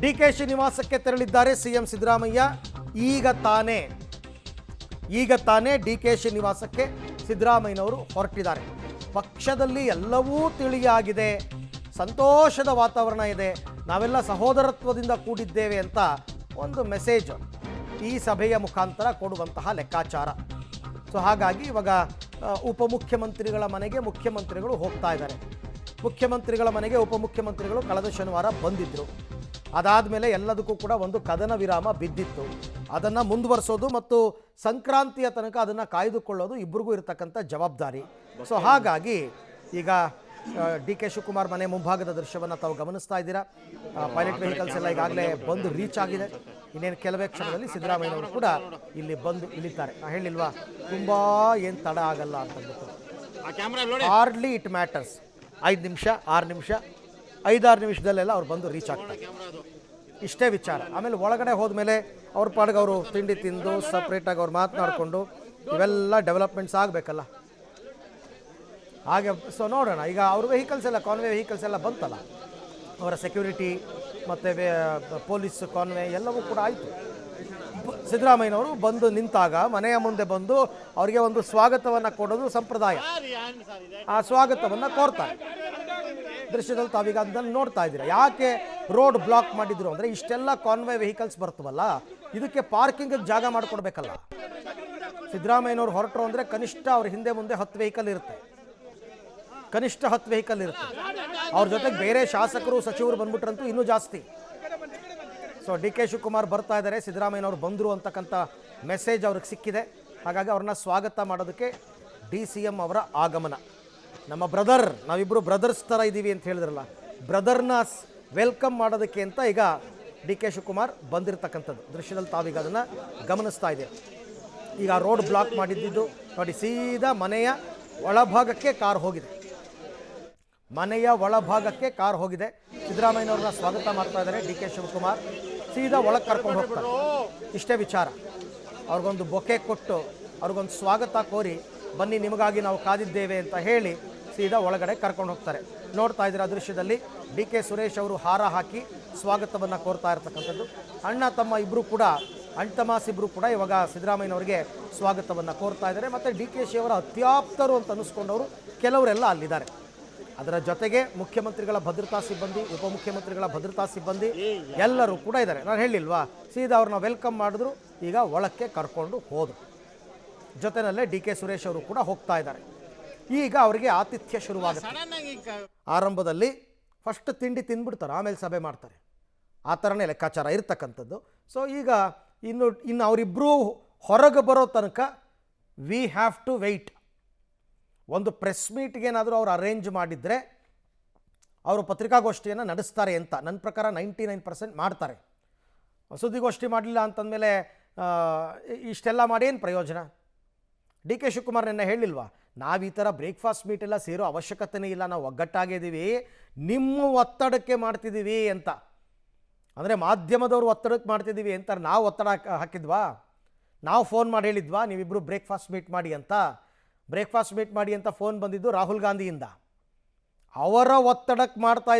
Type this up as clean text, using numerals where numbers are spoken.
ಡಿಕೆಶಿ ನಿವಾಸಕ್ಕೆ ತೆರಳಿದ್ದಾರೆ ಸಿಎಂ ಸಿದ್ದರಾಮಯ್ಯ. ಈಗ ತಾನೇ ಡಿಕೆಶಿ ನಿವಾಸಕ್ಕೆ ಸಿದ್ದರಾಮಯ್ಯನವರು ಹೊರಟಿದ್ದಾರೆ. ಪಕ್ಷದಲ್ಲಿ ಎಲ್ಲವೂ ತಿಳಿಯಾಗಿದೆ, ಸಂತೋಷದ ವಾತಾವರಣ ಇದೆ, ನಾವೆಲ್ಲ ಸಹೋದರತ್ವದಿಂದ ಕೂಡಿದ್ದೇವೆ ಅಂತ ಒಂದು ಮೆಸೇಜ್ ಈ ಸಭೆಯ ಮುಖಾಂತರ ಕೊಡುವಂತಹ ಲೆಕ್ಕಾಚಾರ. ಸೊ ಹಾಗಾಗಿ ಇವಾಗ ಉಪಮುಖ್ಯಮಂತ್ರಿಗಳ ಮನೆಗೆ ಮುಖ್ಯಮಂತ್ರಿಗಳು ಹೋಗ್ತಾ ಇದ್ದಾರೆ. ಮುಖ್ಯಮಂತ್ರಿಗಳ ಮನೆಗೆ ಉಪಮುಖ್ಯಮಂತ್ರಿಗಳು ಕಳೆದ ಶನಿವಾರ ಬಂದಿದ್ದರು. ಅದಾದಮೇಲೆ ಎಲ್ಲದಕ್ಕೂ ಕೂಡ ಒಂದು ಕದನ ವಿರಾಮ ಬಿದ್ದಿತ್ತು. ಅದನ್ನು ಮುಂದುವರಿಸೋದು ಮತ್ತು ಸಂಕ್ರಾಂತಿಯ ತನಕ ಅದನ್ನು ಕಾಯ್ದುಕೊಳ್ಳೋದು ಇಬ್ಬರಿಗೂ ಇರತಕ್ಕಂಥ ಜವಾಬ್ದಾರಿ. ಸೊ ಹಾಗಾಗಿ ಈಗ ಡಿ ಕೆ ಶಿವಕುಮಾರ್ ಮನೆ ಮುಂಭಾಗದ ದೃಶ್ಯವನ್ನು ತಾವು ಗಮನಿಸ್ತಾ ಇದ್ದೀರಾ. ಪೈಲಟ್ ವೆಹಿಕಲ್ಸ್ ಎಲ್ಲ ಈಗಾಗಲೇ ಬಂದು ರೀಚ್ ಆಗಿದೆ. ಇನ್ನೇನು ಕೆಲವೇ ಕ್ಷಣದಲ್ಲಿ ಸಿದ್ದರಾಮಯ್ಯನವರು ಕೂಡ ಇಲ್ಲಿ ಬಂದು ಇಳಿತಾರೆ. ನಾನು ಹೇಳಿಲ್ವಾ, ತುಂಬ ಏನು ತಡ ಆಗಲ್ಲ ಅಂತಂದ್ಬಿಟ್ಟು. ಹಾರ್ಡ್ಲಿ ಇಟ್ ಮ್ಯಾಟರ್ಸ್ 5 ನಿಮಿಷ 6 ನಿಮಿಷ 5-6 ನಿಮಿಷದಲ್ಲೆಲ್ಲ ಅವ್ರು ಬಂದು ರೀಚ್ ಆಗ್ತಾರೆ. ಇಷ್ಟೇ ವಿಚಾರ. ಆಮೇಲೆ ಒಳಗಡೆ ಹೋದ್ಮೇಲೆ ಅವ್ರ ಪಾಡಿಗೆ ಅವರು ತಿಂಡಿ ತಿಂದು ಸಪ್ರೇಟಾಗಿ ಅವ್ರು ಮಾತನಾಡಿಕೊಂಡು ಇವೆಲ್ಲ ಡೆವಲಪ್ಮೆಂಟ್ಸ್ ಆಗಬೇಕಲ್ಲ. ಹಾಗೆ ಸೊ ನೋಡೋಣ. ಈಗ ಅವ್ರ ವೆಹಿಕಲ್ಸ್ ಎಲ್ಲ ಕಾನ್ವೆ ವೆಹಿಕಲ್ಸ್ ಎಲ್ಲ ಬಂತಲ್ಲ, ಅವರ ಸೆಕ್ಯೂರಿಟಿ ಮತ್ತು ಪೊಲೀಸ್ ಕಾನ್ವೆ ಎಲ್ಲವೂ ಕೂಡ ಆಯಿತು. ಸಿದ್ದರಾಮಯ್ಯನವರು ಬಂದು ನಿಂತಾಗ ಮನೆಯ ಮುಂದೆ ಬಂದು ಅವರಿಗೆ ಒಂದು ಸ್ವಾಗತವನ್ನು ಕೊಡೋದು ಸಂಪ್ರದಾಯ. ಆ ಸ್ವಾಗತವನ್ನು ಕೋರ್ತಾರೆ. ದೃಶ್ಯದಲ್ಲಿ ತಾವೀಗ ಅದನ್ನು ನೋಡ್ತಾ ಇದ್ದೀರಾ. ಯಾಕೆ ರೋಡ್ ಬ್ಲಾಕ್ ಮಾಡಿದ್ರು ಅಂದರೆ ಇಷ್ಟೆಲ್ಲ ಕಾನ್ವೆ ವೆಹಿಕಲ್ಸ್ ಬರ್ತವಲ್ಲ, ಇದಕ್ಕೆ ಪಾರ್ಕಿಂಗ್ ಜಾಗ ಮಾಡಿಕೊಡ್ಬೇಕಲ್ಲ. ಸಿದ್ದರಾಮಯ್ಯನವರು ಹೊರಟರು ಅಂದರೆ ಕನಿಷ್ಠ ಅವ್ರ ಹಿಂದೆ ಮುಂದೆ 10 ವೆಹಿಕಲ್ ಇರುತ್ತೆ, ಕನಿಷ್ಠ 10 ವೆಹಿಕಲ್ ಇರುತ್ತೆ. ಅವ್ರ ಜೊತೆಗೆ ಬೇರೆ ಶಾಸಕರು ಸಚಿವರು ಬಂದ್ಬಿಟ್ರಂತೂ ಇನ್ನೂ ಜಾಸ್ತಿ. ಸೊ ಡಿ ಕೆ ಶಿವಕುಮಾರ್ ಬರ್ತಾ ಇದ್ದಾರೆ, ಸಿದ್ದರಾಮಯ್ಯನವರು ಬಂದರು ಅಂತಕ್ಕಂಥ ಮೆಸೇಜ್ ಅವ್ರಿಗೆ ಸಿಕ್ಕಿದೆ. ಹಾಗಾಗಿ ಅವ್ರನ್ನ ಸ್ವಾಗತ ಮಾಡೋದಕ್ಕೆ DCM ಅವರ ಆಗಮನ. ನಮ್ಮ ಬ್ರದರ್, ನಾವಿಬ್ಬರು ಬ್ರದರ್ಸ್ ಥರ ಇದ್ದೀವಿ ಅಂತ ಹೇಳಿದ್ರಲ್ಲ, ಬ್ರದರ್ನ ವೆಲ್ಕಮ್ ಮಾಡೋದಕ್ಕೆ ಅಂತ ಈಗ ಡಿ ಕೆ ಶಿವಕುಮಾರ್ ಬಂದಿರತಕ್ಕಂಥದ್ದು. ದೃಶ್ಯದಲ್ಲಿ ತಾವೀಗ ಅದನ್ನು ಗಮನಿಸ್ತಾ ಇದ್ದೀವಿ. ಈಗ ರೋಡ್ ಬ್ಲಾಕ್ ಮಾಡಿದ್ದು ನೋಡಿ, ಸೀದಾ ಮನೆಯ ಒಳಭಾಗಕ್ಕೆ ಕಾರ್ ಹೋಗಿದೆ. ಮನೆಯ ಒಳಭಾಗಕ್ಕೆ ಕಾರ್ ಹೋಗಿದೆ. ಸಿದ್ದರಾಮಯ್ಯನವ್ರನ್ನ ಸ್ವಾಗತ ಮಾಡ್ತಾ ಇದ್ದಾರೆ ಡಿ ಕೆ ಶಿವಕುಮಾರ್. ಸೀದಾ ಒಳಗೆ ಕರ್ಕೊಂಡು ಹೋಗ್ತಾರೆ. ಇಷ್ಟೇ ವಿಚಾರ. ಅವ್ರಿಗೊಂದು ಬೊಕೆ ಕೊಟ್ಟು ಅವ್ರಿಗೊಂದು ಸ್ವಾಗತ ಕೋರಿ, ಬನ್ನಿ ನಿಮಗಾಗಿ ನಾವು ಕಾದಿದ್ದೇವೆ ಅಂತ ಹೇಳಿ ಸೀದಾ ಒಳಗಡೆ ಕರ್ಕೊಂಡು ಹೋಗ್ತಾರೆ. ನೋಡ್ತಾ ಇದ್ದೀರಾ ದೃಶ್ಯದಲ್ಲಿ ಡಿ ಕೆ ಸುರೇಶ್ ಅವರು ಹಾರ ಹಾಕಿ ಸ್ವಾಗತವನ್ನು ಕೋರ್ತಾ ಇರ್ತಕ್ಕಂಥದ್ದು. ಅಣ್ಣ ತಮ್ಮ ಇಬ್ಬರು ಕೂಡ, ಅಣ್ತಮಾಸಿಬ್ಬರು ಕೂಡ ಇವಾಗ ಸಿದ್ದರಾಮಯ್ಯನವರಿಗೆ ಸ್ವಾಗತವನ್ನು ಕೋರ್ತಾ ಇದ್ದಾರೆ. ಮತ್ತು ಡಿ ಕೆ ಶಿ ಅವರ ಅತ್ಯಾಪ್ತರು ಅಂತ ಅನ್ನಿಸ್ಕೊಂಡವರು ಕೆಲವರೆಲ್ಲ ಅಲ್ಲಿದ್ದಾರೆ. ಅದರ ಜೊತೆಗೆ ಮುಖ್ಯಮಂತ್ರಿಗಳ ಭದ್ರತಾ ಸಿಬ್ಬಂದಿ, ಉಪಮುಖ್ಯಮಂತ್ರಿಗಳ ಭದ್ರತಾ ಸಿಬ್ಬಂದಿ ಎಲ್ಲರೂ ಕೂಡ ಇದ್ದಾರೆ. ನಾನು ಹೇಳಿಲ್ವಾ, ಸೀದಾ ಅವ್ರನ್ನ ವೆಲ್ಕಮ್ ಮಾಡಿದ್ರು. ಈಗ ಒಳಕ್ಕೆ ಕರ್ಕೊಂಡು ಹೋದರು. ಜೊತೆಯಲ್ಲೇ ಡಿ ಕೆ ಸುರೇಶ್ ಅವರು ಕೂಡ ಹೋಗ್ತಾ ಇದ್ದಾರೆ. ಈಗ ಅವರಿಗೆ ಆತಿಥ್ಯ ಶುರುವಾಗುತ್ತೆ. ಆರಂಭದಲ್ಲಿ ಫಸ್ಟ್ ತಿಂಡಿ ತಿಂದ್ಬಿಡ್ತಾರೆ, ಆಮೇಲೆ ಸಭೆ ಮಾಡ್ತಾರೆ. ಆ ಥರನೇ ಲೆಕ್ಕಾಚಾರ ಇರ್ತಕ್ಕಂಥದ್ದು. ಸೊ ಈಗ ಇನ್ನು ಅವರಿಬ್ಬರೂ ಹೊರಗೆ ಬರೋ ತನಕ ವಿ ಹ್ಯಾವ್ ಟು ವೆಯ್ಟ್. ಒಂದು ಪ್ರೆಸ್ ಮೀಟ್ಗೇನಾದರೂ ಅವ್ರು ಅರೇಂಜ್ ಮಾಡಿದರೆ ಅವರು ಪತ್ರಿಕಾಗೋಷ್ಠಿಯನ್ನು ನಡೆಸ್ತಾರೆ ಅಂತ ನನ್ನ ಪ್ರಕಾರ 99% ಮಾಡ್ತಾರೆ. ಸುದ್ದಿಗೋಷ್ಠಿ ಮಾಡಲಿಲ್ಲ ಅಂತಂದಮೇಲೆ ಇಷ್ಟೆಲ್ಲ ಮಾಡಿ ಏನು ಪ್ರಯೋಜನ? ಡಿ ಕೆ ಶಿವಕುಮಾರ್ ನಿನ್ನೆ ಹೇಳಿಲ್ವಾ, ನಾವು ಈ ಥರ ಬ್ರೇಕ್ಫಾಸ್ಟ್ ಮೀಟ್ ಎಲ್ಲ ಸೇರೋ ಅವಶ್ಯಕತೆನೇ ಇಲ್ಲ, ನಾವು ಒಗ್ಗಟ್ಟಾಗಿದ್ದೀವಿ, ನಿಮ್ಮ ಒತ್ತಡಕ್ಕೆ ಮಾಡ್ತಿದ್ದೀವಿ ಅಂತ. ಅಂದರೆ ಮಾಧ್ಯಮದವರು ಒತ್ತಡಕ್ಕೆ ಮಾಡ್ತಿದ್ದೀವಿ ಅಂತ ನಾವು ಒತ್ತಡ ಹಾಕಿದ್ವಾ? ನಾವು ಫೋನ್ ಮಾಡಿ ಹೇಳಿದ್ವಾ ನೀವಿಬ್ಬರು ಬ್ರೇಕ್ಫಾಸ್ಟ್ ಮೀಟ್ ಮಾಡಿ ಅಂತ? ಬ್ರೇಕ್ಫಾಸ್ಟ್ ಮೀಟ್ ಮಾಡಿ ಅಂತ ಫೋನ್ ಬಂದಿದ್ದು ರಾಹುಲ್ ಗಾಂಧಿಯಿಂದ. ಅವರ ಒತ್ತಡಕ್ಕೆ ಮಾಡ್ತಾ